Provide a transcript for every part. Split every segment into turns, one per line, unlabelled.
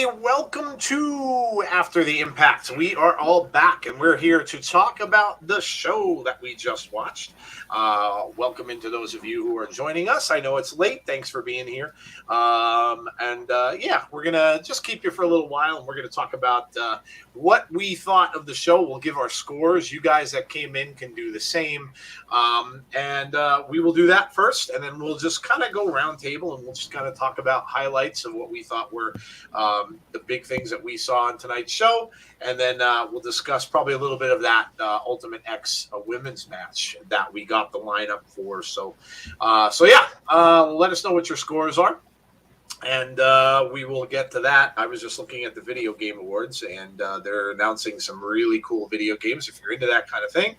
everybody. Welcome to After the Impact. We are all back, and we're here to talk about the show that we just watched. Welcome into those of you who are joining us. I know it's late. Thanks for being here. We're going to just keep you for a little while, and we're going to talk about what we thought of the show. We'll give our scores. You guys that came in can do the same. We will do that first, and then we'll just kind of go round table, and we'll just kind of talk about highlights of what we thought were the big things that we saw on tonight's show, and then we'll discuss probably a little bit of that Ultimate X women's match that we got the lineup for. Let us know what your scores are, and we will get to that. I was just looking at the Video Game Awards, and they're announcing some really cool video games if you're into that kind of thing.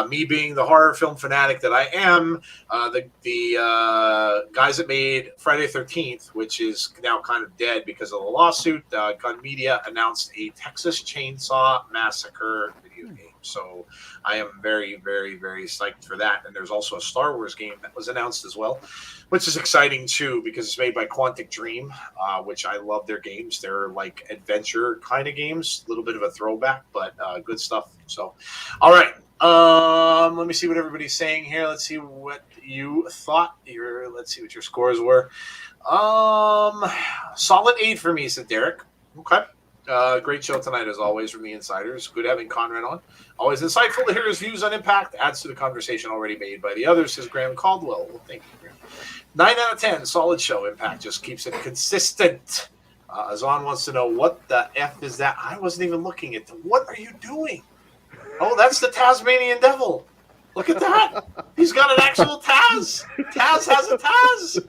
Me being the horror film fanatic that I am, the guys that made Friday the 13th, which is now kind of dead because of the lawsuit, Gun Media announced a Texas Chainsaw Massacre video game. So I am very, very, very psyched for that. And there's also a Star Wars game that was announced as well, which is exciting too because it's made by Quantic Dream, which I love their games. They're like adventure kind of games, a little bit of a throwback, but good stuff. So, all right. Let me see what everybody's saying here. Let's see what you thought. Let's see what your scores were. Solid 8 for me, said Derek. Okay. Great show tonight, as always, from the Insiders. Good having Conrad on. Always insightful to hear his views on Impact. Adds to the conversation already made by the others, says Graham Caldwell. Well, thank you, Graham. 9 out of 10. Solid show. Impact just keeps it consistent. Azan wants to know, what the F is that? I wasn't even looking at them. What are you doing? Oh, that's the Tasmanian Devil. Look at that. He's got an actual Taz. Taz has a Taz.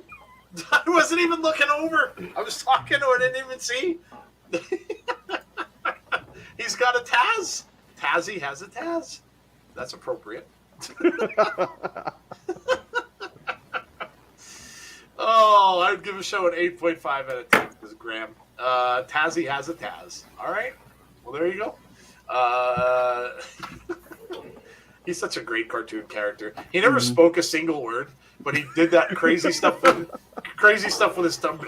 I wasn't even looking over. I was talking to her. I didn't even see. He's got a Taz. Tazzy has a Taz. That's appropriate. Oh, I'd give a show an 8.5 out of 10 because Graham. Tazzy has a Taz. All right. Well, there you go. He's such a great cartoon character. He never spoke a single word, but he did that crazy stuff with his tongue.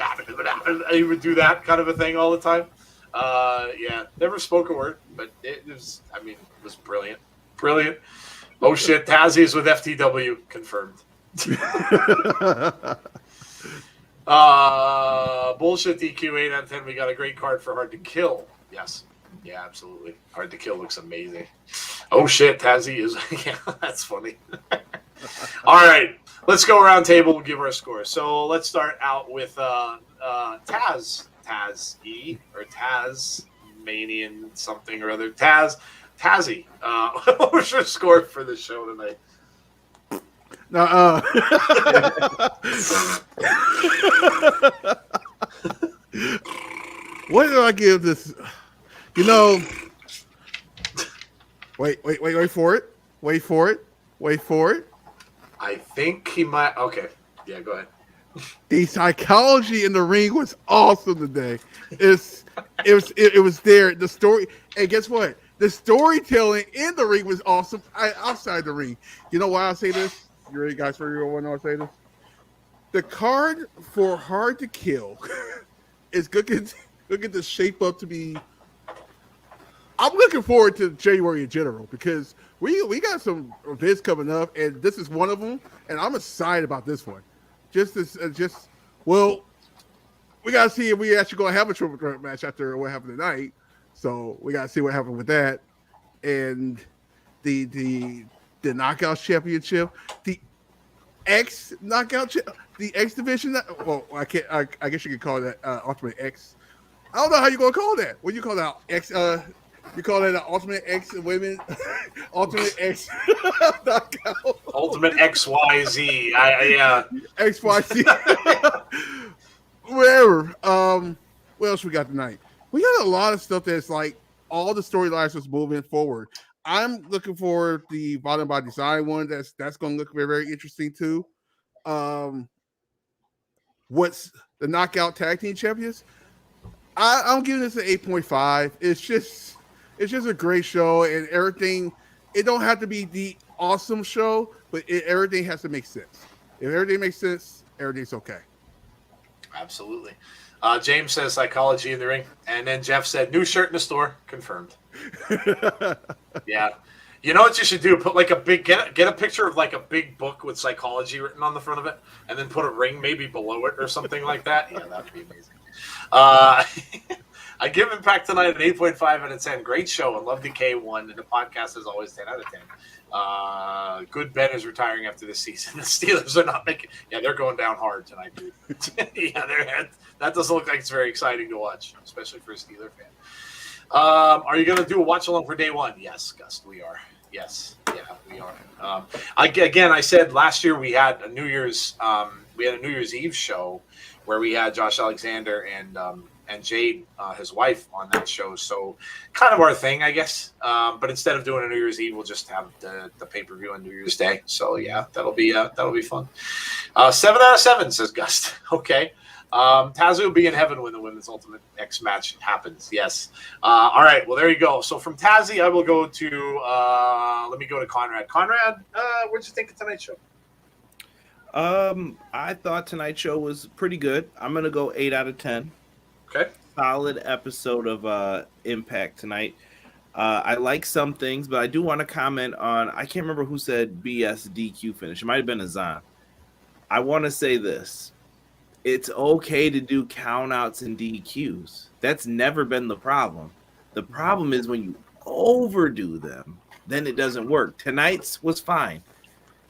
He would do that kind of a thing all the time. Never spoke a word, but it was brilliant. Brilliant. Oh shit, Tazzy is with FTW, confirmed. Bullshit DQ 8 out of 10. We got a great card for Hard to Kill. Yes. Yeah, absolutely. Hard to Kill looks amazing. Oh shit, Tazzy is. Yeah, that's funny. All right, let's go around table and give our scores. So let's start out with Taz E or Tasmanian something or other. Tazzy. What was your score for the show tonight?
What did I give this? Wait for it. Wait for it.
I think he might. Okay. Yeah, go ahead.
The psychology in the ring was awesome today. It was there. The story, and guess what? The storytelling in the ring was awesome. Outside the ring. You know why I say this? You ready, guys? For you want to say this? The card for Hard to Kill is good. Look at the shape up to be. I'm looking forward to January in general because we got some events coming up, and this is one of them. And I'm excited about this one. We gotta see if we actually gonna have a triple threat match after what happened tonight. So we gotta see what happened with that, and the Knockout Championship, the X Knockout, the X Division. I can't. I guess you could call that Ultimate X. I don't know how you gonna call that. What do you call that? X. You call that an Ultimate X Women, Ultimate X Knockout,
Ultimate XYZ.
XYZ. Whatever. What else we got tonight? We got a lot of stuff that's like all the storylines was moving forward. I'm looking for the Bottom by Design one. That's going to look very, very interesting too. What's the Knockout Tag Team Champions? I'm giving this an 8.5. It's just a great show, and everything. It don't have to be the awesome show, but everything has to make sense. If everything makes sense, everything's okay.
Absolutely. James says psychology in the ring. And then Jeff said, new shirt in the store. Confirmed. Yeah. You know what you should do? Put like a big get a picture of like a big book with psychology written on the front of it, and then put a ring maybe below it or something like that. Yeah, that'd be amazing. I give Impact tonight an 8.5 out of 10. Great show and love the K1, and the podcast is always 10 out of 10. Good Ben is retiring after this season. The Steelers are not making. Yeah, they're going down hard tonight, dude. Yeah, that doesn't look like it's very exciting to watch, especially for a Steeler fan. Are you going to do a watch along for day one? Yes, Gus, we are. Yes, yeah, we are. I said last year we had a New Year's Eve show where we had Josh Alexander and Jade, his wife, on that show. So kind of our thing, I guess. But instead of doing a New Year's Eve, we'll just have the pay-per-view on New Year's Day. So yeah, that'll be fun. 7 out of 7 says Gus. Okay. Tazzy will be in heaven when the Women's Ultimate X match happens. Yes. All right. Well, there you go. So from Tazzy, I will go to let me go to Conrad. Conrad, what'd you think of tonight's show?
I thought tonight's show was pretty good. I'm gonna go 8 out of 10.
Okay.
Solid episode of Impact tonight. I like some things, but I do want to comment on. I can't remember who said BS DQ finish. It might have been Azan. I want to say this. It's okay to do countouts and DQs. That's never been the problem. The problem is when you overdo them, then it doesn't work. Tonight's was fine.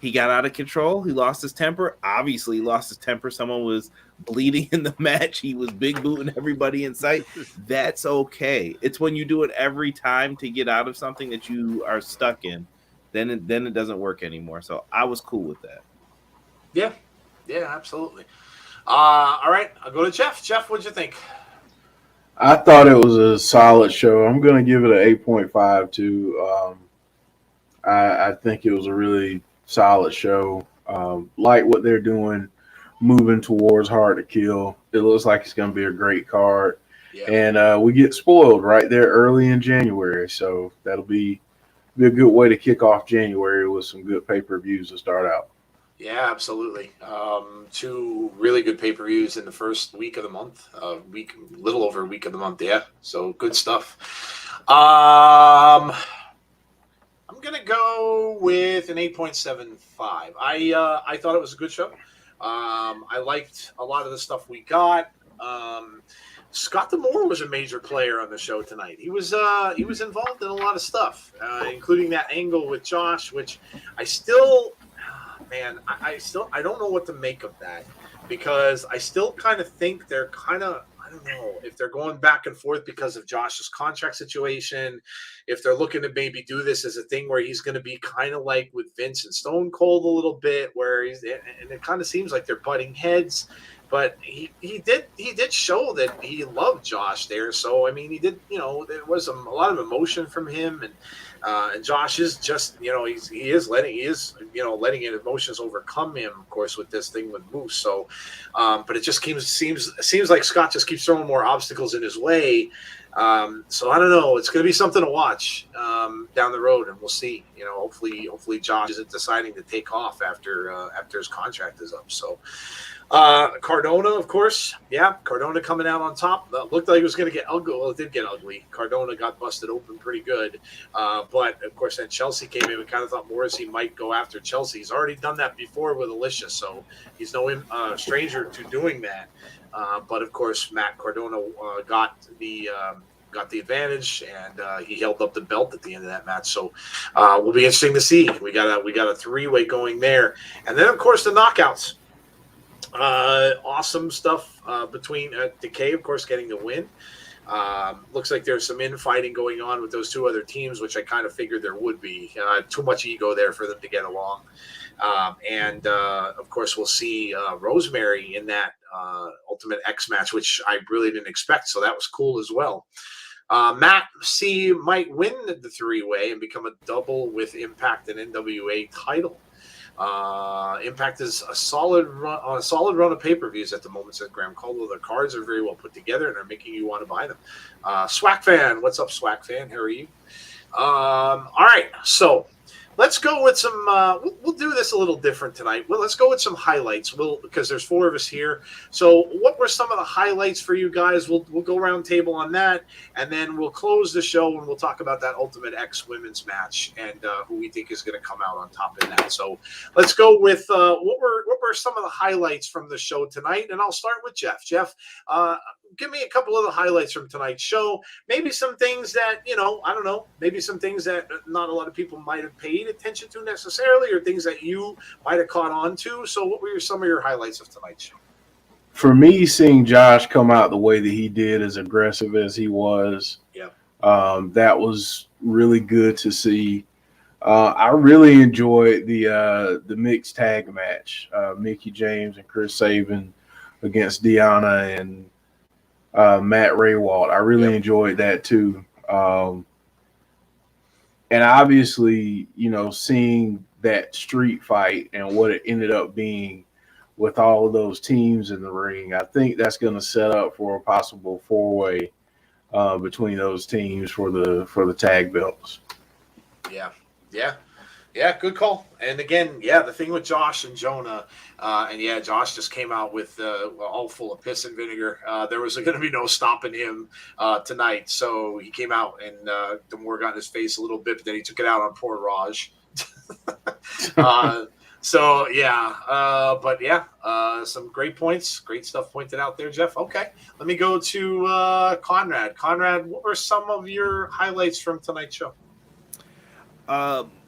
He got out of control. He lost his temper. Obviously, he lost his temper. Someone was bleeding in the match. He was big booting everybody in sight. That's okay. It's when you do it every time to get out of something that you are stuck in, then it doesn't work anymore. So I was cool with that.
Yeah, absolutely. All right, I'll go to Jeff. Jeff, what'd you think?
I thought it was a solid show. I'm going to give it an 8.5 too. I think it was a really solid show. Like what they're doing, moving towards Hard to Kill. It looks like it's going to be a great card. Yeah. And we get spoiled right there early in January. So that'll be a good way to kick off January with some good pay-per-views to start out.
Yeah, absolutely. 2 really good pay-per-views in the first week of the month. Little over a week of the month. Yeah, so good stuff. I'm gonna go with an 8.75. I thought it was a good show. I liked a lot of the stuff we got. Scott D'Amore was a major player on the show tonight. He was involved in a lot of stuff, including that angle with Josh, which I don't know what to make of that, because I still kind of think they're I don't know if they're going back and forth because of Josh's contract situation, if they're looking to maybe do this as a thing where he's going to be kind of like with Vince and Stone Cold a little bit, and it kind of seems like they're butting heads. But he did show that he loved Josh there. So I mean, he did. There was a lot of emotion from him, and Josh is just he is letting emotions overcome him, of course, with this thing with Moose. So, but it just seems like Scott just keeps throwing more obstacles in his way. So I don't know. It's going to be something to watch down the road, and we'll see. Hopefully Josh isn't deciding to take off after his contract is up. So. Cardona, of course. Yeah, Cardona coming out on top. Looked like it was going to get ugly. Well, it did get ugly. Cardona got busted open pretty good. But, of course, then Chelsea came in. We kind of thought Morrissey might go after Chelsea. He's already done that before with Alicia, so he's no stranger to doing that. But, of course, Matt Cardona got the advantage, and he held up the belt at the end of that match. So will be interesting to see. We got a 3-way going there. And then, of course, the knockouts. Awesome stuff between Decay, of course, getting the win. Looks like there's some infighting going on with those 2 other teams, which I kind of figured there would be. Too much ego there for them to get along. And of course, we'll see Rosemary in that Ultimate X match, which I really didn't expect. So that was cool as well. Matt C might win the 3-way and become a double with Impact and NWA title. Impact is on a solid run of pay-per-views at the moment, says Graham Caldwell. The cards are very well put together and are making you want to buy them. Swag Fan, what's up, Swag Fan? How are you? All right, so let's go with some. We'll do this a little different tonight. Well, let's go with some highlights. Because there's 4 of us here. So, what were some of the highlights for you guys? We'll go round table on that, and then we'll close the show and we'll talk about that Ultimate X Women's match and who we think is going to come out on top in that. So, let's go with what were some of the highlights from the show tonight, and I'll start with Jeff. Jeff, give me a couple of the highlights from tonight's show. Maybe some things that, I don't know, maybe some things that not a lot of people might have paid attention to necessarily, or things that you might have caught on to. So what were some of your highlights of tonight's show?
For me, seeing Josh come out the way that he did, as aggressive as he was, that was really good to see. I really enjoyed the mixed tag match, Mickie James and Chris Sabin against Deanna and Matt Raywalt. I really enjoyed that too. And obviously, seeing that street fight and what it ended up being with all of those teams in the ring, I think that's going to set up for a possible 4-way between those teams for the tag belts.
Yeah, good call. And again, the thing with Josh and Jonah, Josh just came out with all full of piss and vinegar. There was going to be no stopping him tonight. So he came out and Demore got in his face a little bit, but then he took it out on poor Raj. Some great points, great stuff pointed out there, Jeff. Okay, let me go to Conrad. Conrad, what were some of your highlights from tonight's show?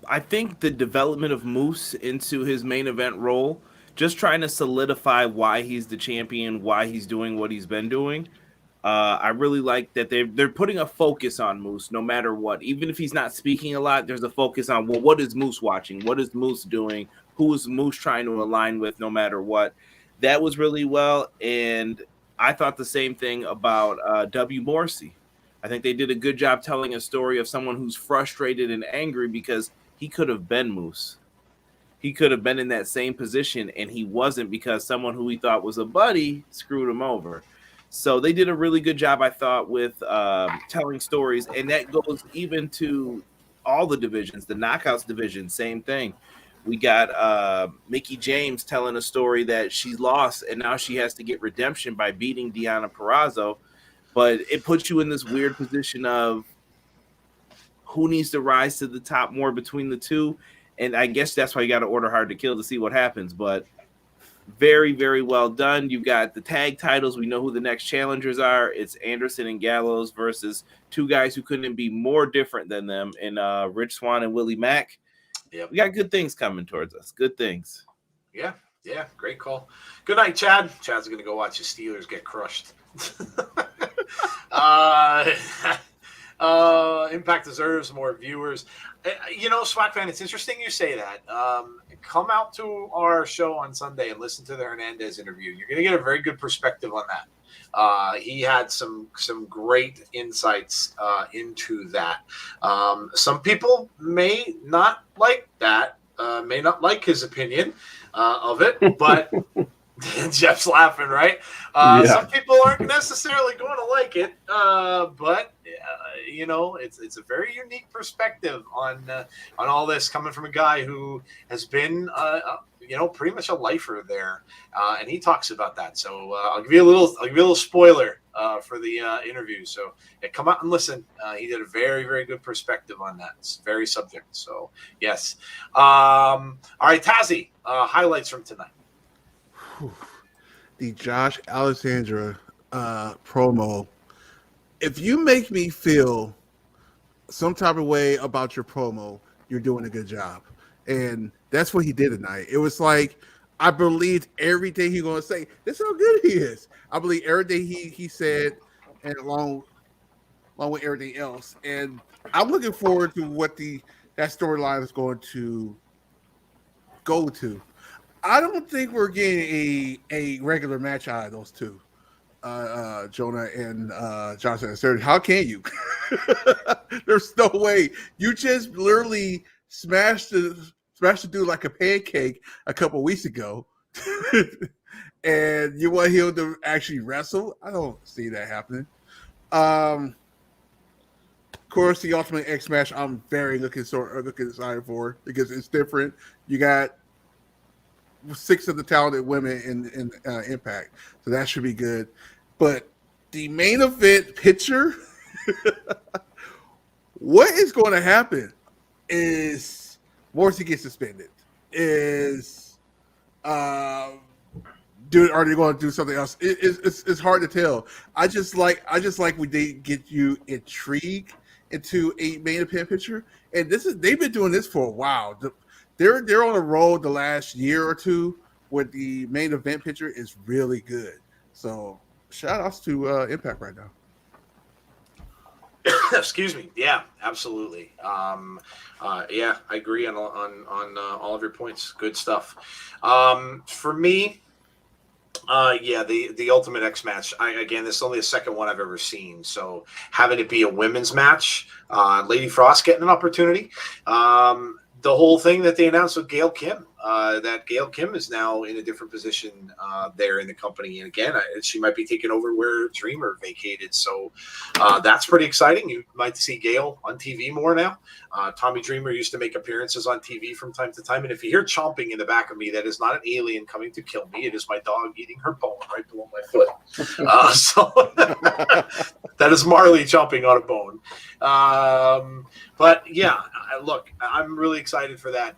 I think the development of Moose into his main event role, just trying to solidify why he's the champion, why he's doing what he's been doing. I really like that they're putting a focus on Moose no matter what. Even if he's not speaking a lot, there's a focus on, well, what is Moose watching? What is Moose doing? Who is Moose trying to align with no matter what? That was really well. And I thought the same thing about W. Morrissey. I think they did a good job telling a story of someone who's frustrated and angry because he could have been Moose. He could have been in that same position, and he wasn't because someone who he thought was a buddy screwed him over. So they did a really good job, I thought, with telling stories, and that goes even to all the divisions. The Knockouts division, same thing. We got Mickie James telling a story that she lost, and now she has to get redemption by beating Deonna Purrazzo. But it puts you in this weird position of who needs to rise to the top more between the two. And I guess that's why you got to order Hard to Kill to see what happens. But very, very well done. You've got the tag titles. We know who the next challengers are. It's Anderson and Gallows versus 2 guys who couldn't be more different than them in Rich Swann and Willie Mack.
Yep.
We got good things coming towards us. Good things.
Yeah, great call. Good night, Chad. Chad's going to go watch his Steelers get crushed. Impact deserves more viewers. Swag fan, it's interesting you say that. Come out to our show on Sunday and listen to the Hernandez interview. You're going to get a very good perspective on that. He had some great insights into that. Some people may not like that, may not like his opinion of it, but Jeff's laughing, right? Some people aren't necessarily going to like it, but it's a very unique perspective on all this coming from a guy who has been pretty much a lifer there, and he talks about that. So I'll give you a little spoiler for the interview. So come out and listen. He did a very, very good perspective on that. It's very subject. So yes. All right, Tazzy, highlights from tonight.
The Josh Alessandra promo. If you make me feel some type of way about your promo, you're doing a good job. And that's what he did tonight. It was like, I believed everything he's going to say. That's how good he is. I believe everything he said, and along with everything else. And I'm looking forward to what that storyline is going to go to. I don't think we're getting a regular match out of those two, Jonah and Josh Alessandra. How can you? There's no way. You just literally smashed the dude like a pancake a couple weeks ago, and you want him to actually wrestle? I don't see that happening. course, the Ultimate X match. I'm very looking excited for because it's different. You got 6 of the talented women in Impact, so that should be good. But the main event picture, what is going to happen is Morrissey gets suspended. Is are they going to do something else? It's hard to tell. I just like when they get you intrigued into a main event picture, and they've been doing this for a while. They're on a roll the last year or two where the main event picture is really good. So shout outs to Impact right now.
Excuse me. Yeah, absolutely. Yeah, I agree on all of your points. Good stuff. For me, yeah, the Ultimate X match. Again, this is only the second one I've ever seen. So having it be a women's match, Lady Frost getting an opportunity. The whole thing that they announced with Gail Kim, that Gail Kim is now in a different position there in the company. And again, she might be taking over where Dreamer vacated. So that's pretty exciting. You might see Gail on TV more now. Tommy Dreamer used to make appearances on TV from time to time. And if you hear chomping in the back of me, that is not an alien coming to kill me. It is my dog eating her bone right below my foot. So that is Marley chomping on a bone. But yeah, look, I'm really excited for that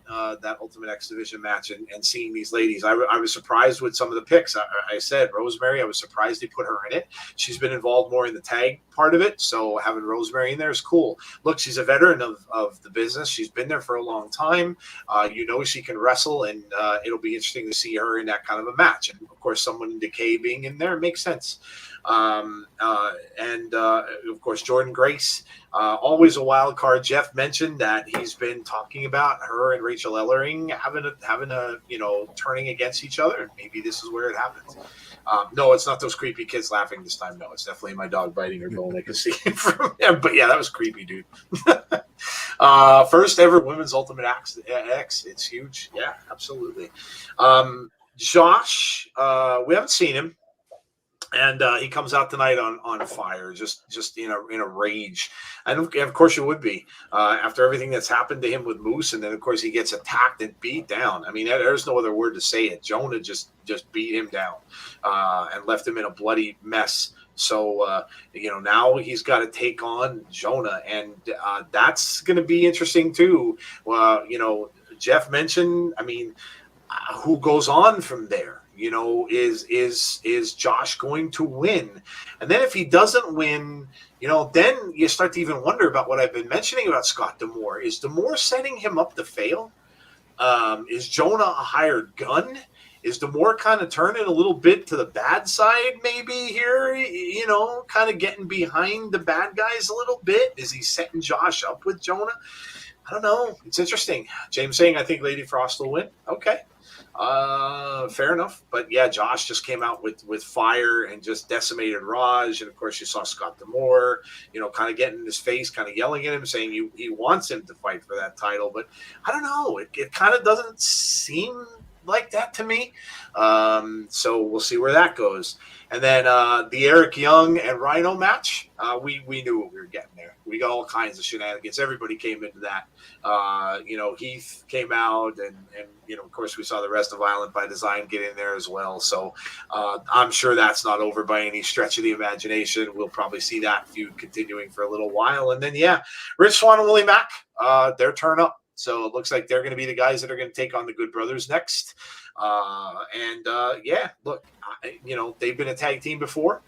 Ultimate X Division match and seeing these ladies. I was surprised with some of the picks. I said Rosemary. I was surprised they put her in it. She's been involved more in the tag part of it, so having Rosemary in there is cool. Look, she's a veteran of the business. She's been there for a long time. She can wrestle, and it'll be interesting to see her in that kind of a match. And of course, someone in Decay being in there makes sense. And of course, Jordan Grace, always a wild card. Jeff mentioned that he's been talking about her and Rachel Ellering having a turning against each other, and maybe this is where it happens. No, it's not those creepy kids laughing this time. No, it's definitely my dog biting her bone. I can see it from him. But yeah, that was creepy, dude. First ever women's Ultimate X. It's huge. Yeah, absolutely. Josh, we haven't seen him. And he comes out tonight on fire, just in a rage, and of course you would be after everything that's happened to him with Moose, and then of course he gets attacked and beat down. I mean, there's no other word to say it. Jonah just beat him down and left him in a bloody mess. So now he's got to take on Jonah, and that's going to be interesting too. Jeff mentioned. I mean, who goes on from there? Is Josh going to win? And then if he doesn't win, then you start to even wonder about what I've been mentioning about Scott D'Amore. Is D'Amore setting him up to fail? Is Jonah a hired gun? Is D'Amore kind of turning a little bit to the bad side maybe here, kind of getting behind the bad guys a little bit? Is he setting Josh up with Jonah? I don't know. It's interesting. James saying, I think Lady Frost will win. Okay. Fair enough. But yeah, Josh just came out with fire and just decimated Raj. And of course you saw Scott D'Amore, kind of getting in his face, kind of yelling at him, saying he wants him to fight for that title. But I don't know. It kind of doesn't seem like that to me. So we'll see where that goes. And then the Eric Young and Rhino match, we knew what we were getting there. We got all kinds of shenanigans. Everybody came into that. Heath came out, and of course we saw the rest of Violent by Design get in there as well. So I'm sure that's not over by any stretch of the imagination. We'll probably see that feud continuing for a little while. And then, yeah, Rich Swann and Willie Mack, their turn up. So it looks like they're going to be the guys that are going to take on the Good Brothers next. Look, they've been a tag team before.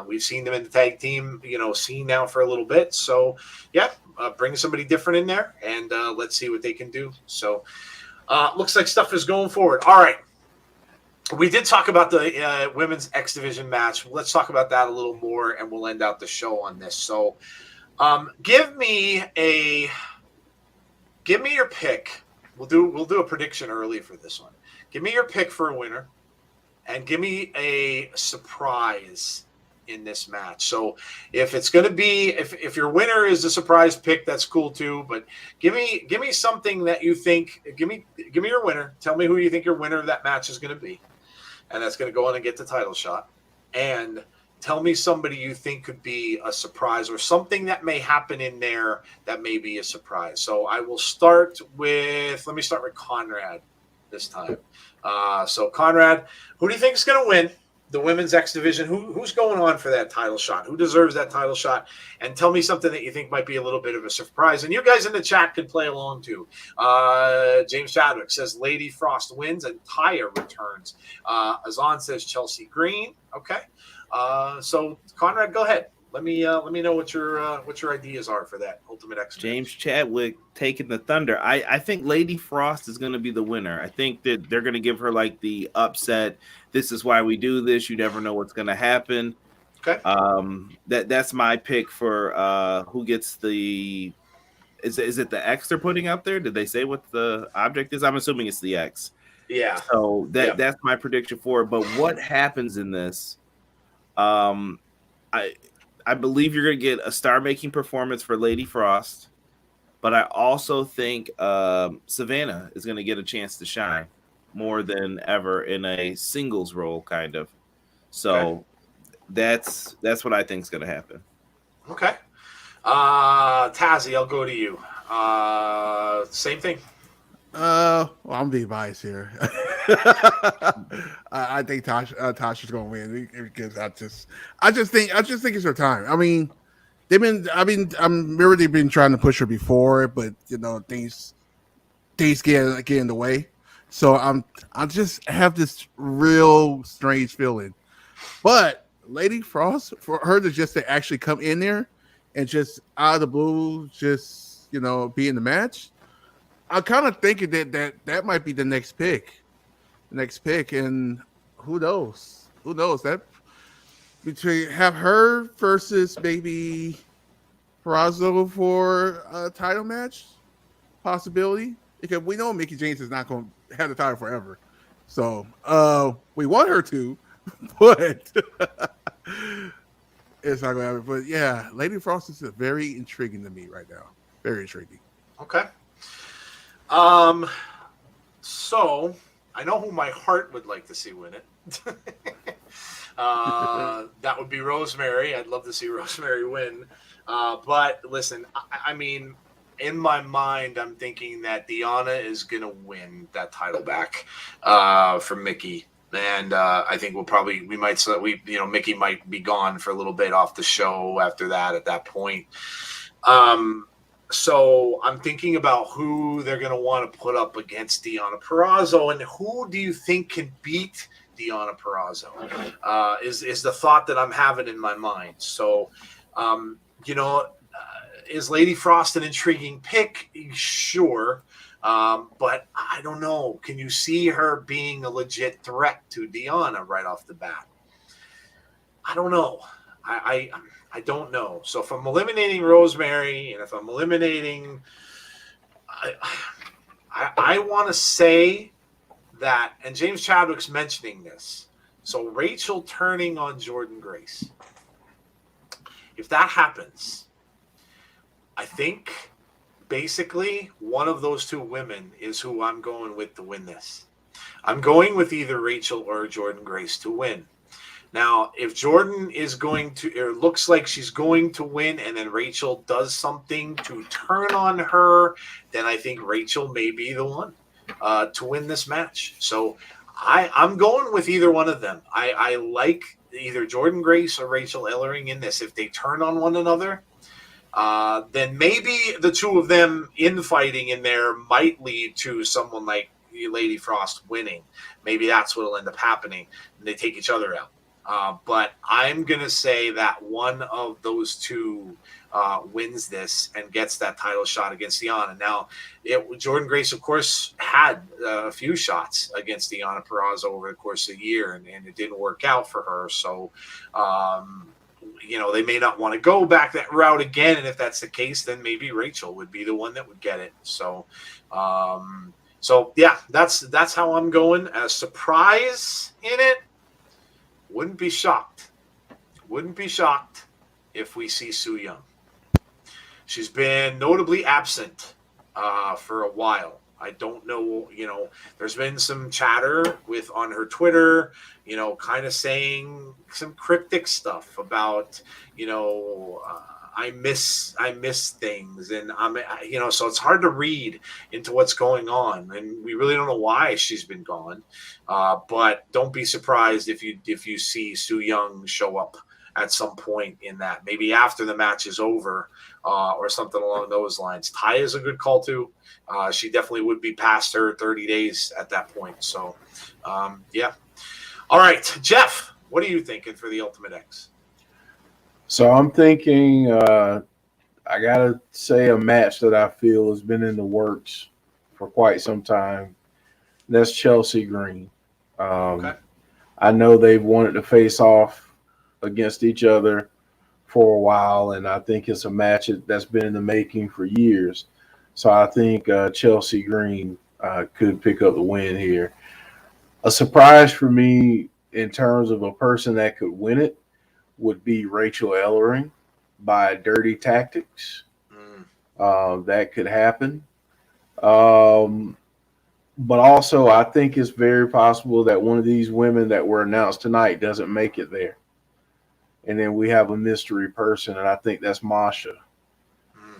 We've seen them in the tag team, scene now for a little bit. So, yeah, bring somebody different in there, and let's see what they can do. So, looks like stuff is going forward. All right. We did talk about the women's X Division match. Let's talk about that a little more, and we'll end out the show on this. So, give me your pick. We'll do a prediction early for this one. Give me your pick for a winner, and give me a surprise in this match. So if it's going to be, if your winner is a surprise pick, that's cool too. But give me something that you think. Give me your winner. Tell me who you think your winner of that match is going to be, and that's going to go on and get the title shot. And Tell me somebody you think could be a surprise or something that may happen in there that may be a surprise. So I will start with, let me start with Conrad this time. So Conrad, who do you think is going to win the women's X division? Who's going on for that title shot? Who deserves that title shot? And tell me something that you think might be a little bit of a surprise. And you guys in the chat can play along too. James Chadwick says Lady Frost wins and Taya returns. Azan says Chelsea Green. Okay. So Conrad, go ahead. Let me know what your ideas are for that Ultimate X.
James Chadwick taking the thunder. I think Lady Frost is going to be the winner. I think that they're going to give her like the upset. This is why we do this. You never know what's going to happen.
Okay.
That's my pick for who gets the. Is it the X they're putting out there? Did they say what the object is? I'm assuming it's the X.
Yeah.
So that's my prediction for it. But what happens in this? I believe you're going to get a star-making performance for Lady Frost, but I also think Savannah is going to get a chance to shine more than ever in a singles role, kind of. So that's what I think is going to happen.
Okay. Tazzy, I'll go to you. Same thing.
Well, I'm being biased here. I think Tasha's going to win because I just think it's her time. I mean, I'm sure they've been trying to push her before, but things get in the way. So I just have this real strange feeling. But Lady Frost, for her to actually come in there and just out of the blue, just be in the match. I'm kind of thinking that might be the next pick. And who knows? That between have her versus maybe Perazo for a title match possibility, because we know Mickie James is not going to have the title forever. So we want her to, but it's not going to happen. But yeah, Lady Frost is very intriguing to me right now. Very intriguing.
Okay. So I know who my heart would like to see win it. That would be Rosemary. I'd love to see Rosemary win. But listen, I mean, in my mind, I'm thinking that Deonna is going to win that title back for Mickie. And I think Mickie might be gone for a little bit off the show after that at that point. So I'm thinking about who they're going to want to put up against Deonna Purrazzo, and who do you think can beat Deonna Purrazzo? Is the thought that I'm having in my mind. So, is Lady Frost an intriguing pick? Sure. But I don't know. Can you see her being a legit threat to Deonna right off the bat? I don't know. I don't know. So if I'm eliminating Rosemary, and if I'm eliminating, I want to say that, and James Chadwick's mentioning this. So Rachel turning on Jordynne Grace. If that happens, I think basically one of those two women is who I'm going with to win this. I'm going with either Rachel or Jordynne Grace to win. Now, if Jordynne is going to, it looks like she's going to win, and then Rachel does something to turn on her, then I think Rachel may be the one to win this match. So I'm going with either one of them. I like either Jordynne Grace or Rachel Ellering in this. If they turn on one another, then maybe the two of them infighting in there might lead to someone like Lady Frost winning. Maybe that's what will end up happening. And they take each other out. But I'm going to say that one of those two wins this and gets that title shot against Deonna. Now, Jordynne Grace, of course, had a few shots against Deonna Purrazzo over the course of the year, and it didn't work out for her. So, they may not want to go back that route again. And if that's the case, then maybe Rachel would be the one that would get it. So, yeah, that's how I'm going. As surprise in it, wouldn't be shocked if we see Su Yung. She's been notably absent for a while. I don't know. There's been some chatter on her Twitter, kind of saying some cryptic stuff about, I miss things, and so it's hard to read into what's going on, and we really don't know why she's been gone. But don't be surprised if you see Su Yung show up at some point in that, maybe after the match is over, or something along those lines. Ty is a good call too. She definitely would be past her 30 days at that point. So, yeah. All right, Jeff, what are you thinking for the Ultimate X?
So I'm thinking, I gotta say a match that I feel has been in the works for quite some time. That's Chelsea Green.
Okay.
I know they've wanted to face off against each other for a while, and I think it's a match that's been in the making for years. So I think Chelsea Green could pick up the win here. A surprise for me in terms of a person that could win it would be Rachel Ellering by Dirty Tactics. That could happen. But also, I think it's very possible that one of these women that were announced tonight doesn't make it there. And then we have a mystery person, and I think that's Masha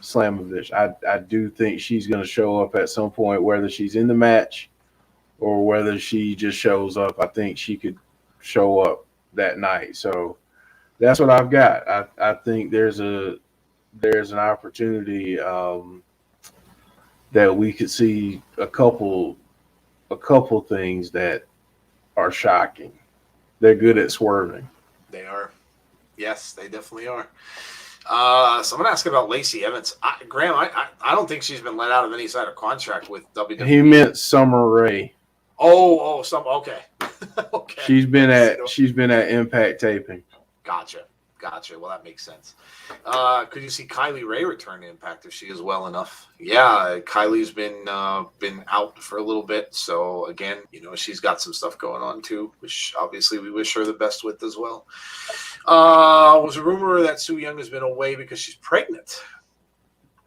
Slamovich. I do think she's going to show up at some point, whether she's in the match or whether she just shows up. I think she could show up that night. So that's what I've got. I think there's an opportunity that we could see a couple things that are shocking. They're good at swerving.
They are. Yes, they definitely are. Someone asked about Lacey Evans. Graham, I don't think she's been let out of any sort of contract with WWE.
He meant Summer Rae.
Okay. Okay.
She's been at Impact taping.
Gotcha. Well, that makes sense. Could you see Kylie Ray return to Impact if she is well enough? Yeah, Kylie's been out for a little bit, so again, she's got some stuff going on too, which obviously we wish her the best with as well. Was a rumor that Su Yung has been away because she's pregnant.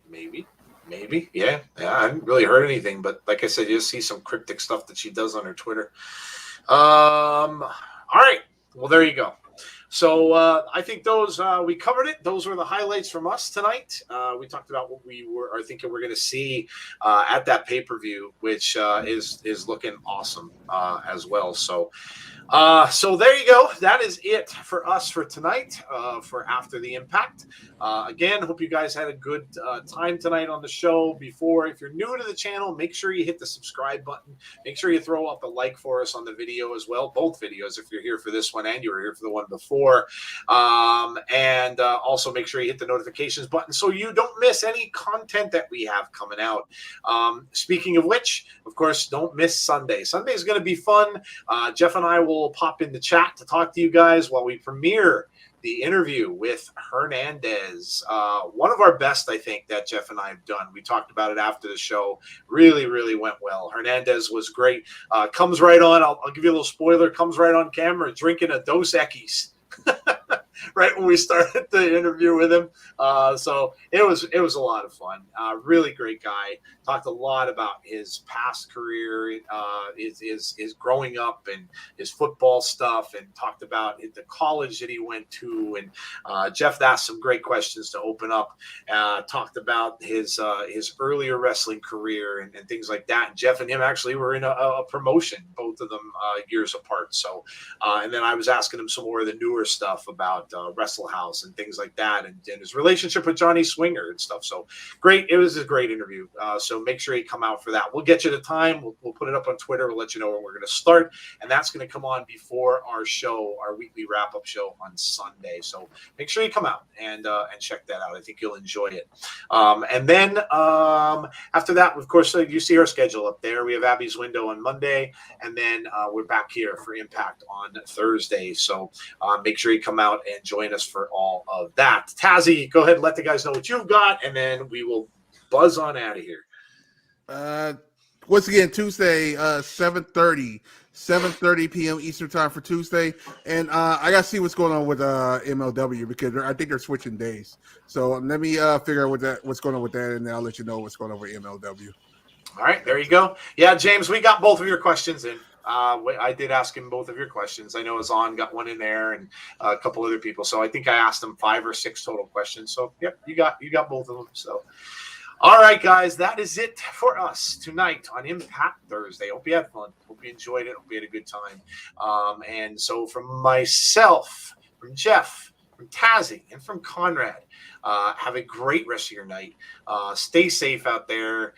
Maybe. Yeah. I haven't really heard anything, but like I said, you just see some cryptic stuff that she does on her Twitter. All right. Well, there you go. So I think those we covered it. Those were the highlights from us tonight. We talked about what we are thinking we're going to see at that pay-per-view, which is looking awesome as well. So there you go. That is it for us for tonight, for After the Impact. Again, hope you guys had a good time tonight on the show. If you're new to the channel, make sure you hit the subscribe button. Make sure you throw up a like for us on the video as well. Both videos, if you're here for this one and you were here for the one before. And also make sure you hit the notifications button so you don't miss any content that we have coming out. Speaking of which, of course, don't miss Sunday. Sunday is going to be fun. Jeff and I will pop in the chat to talk to you guys while we premiere the interview with Hernandez. One of our best, I think, that Jeff and I have done. We talked about it after the show. Really, really went well. Hernandez was great. Comes right on. I'll give you a little spoiler. Comes right on camera drinking a Dos Equis. Right when we started the interview with him. So it was a lot of fun. Really great guy. Talked a lot about his past career, his growing up and his football stuff, and talked about the college that he went to. And Jeff asked some great questions to open up. Talked about his earlier wrestling career and things like that. And Jeff and him actually were in a promotion, both of them years apart. So, and then I was asking him some more of the newer stuff about Wrestle House and things like that, and his relationship with Johnny Swinger and stuff. So great. It was a great interview. So make sure you come out for that. We'll get you the time. We'll put it up on Twitter. We'll let you know when we're going to start. And that's going to come on before our show, our weekly wrap-up show on Sunday. So make sure you come out and check that out. I think you'll enjoy it. And then after that, of course, you see our schedule up there. We have Abby's Window on Monday, and then we're back here for Impact on Thursday. So make sure you come out and join us for all of that. Tazzy, go ahead and let the guys know what you've got, and then we will buzz on out of here.
Once again, Tuesday, 7:30 p.m. Eastern time for Tuesday. And I got to see what's going on with MLW because I think they're switching days. So let me figure out what's going on with that, and then I'll let you know what's going on with MLW.
All right, there you go. Yeah, James, we got both of your questions in. I did ask him both of your questions. I know Azan got one in there, and a couple other people. So I think I asked him 5 or 6 total questions. So yep, you got both of them. So all right, guys, that is it for us tonight on Impact Thursday. Hope you had fun. Hope you enjoyed it. Hope you had a good time. And so from myself, from Jeff, from Tazzy, and from Conrad, have a great rest of your night. Stay safe out there.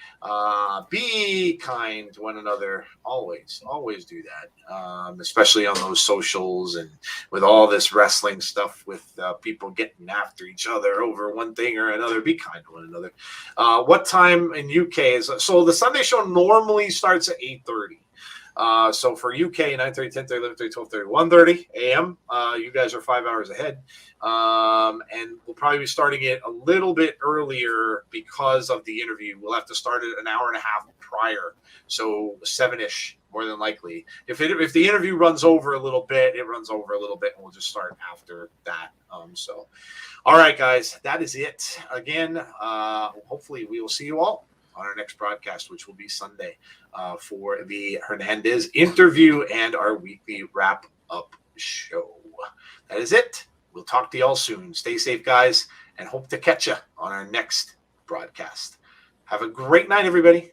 Be kind to one another. Always do that, especially on those socials and with all this wrestling stuff with people getting after each other over one thing or another. Be kind to one another. What time in UK is so? The Sunday show normally starts at 8:30. So for UK, 9:30, 10:30, 11:30, 12:30, 1:30 a.m. You guys are 5 hours ahead. And we'll probably be starting it a little bit earlier because of the interview. We'll have to start it an hour and a half prior. So 7-ish, more than likely. If the interview runs over a little bit, it runs over a little bit, and we'll just start after that. All right, guys, that is it. Again, hopefully we will see you all on our next broadcast, which will be Sunday, for the Hernandez interview and our weekly wrap-up show. That is it. We'll talk to you all soon. Stay safe, guys, and hope to catch you on our next broadcast. Have a great night, everybody.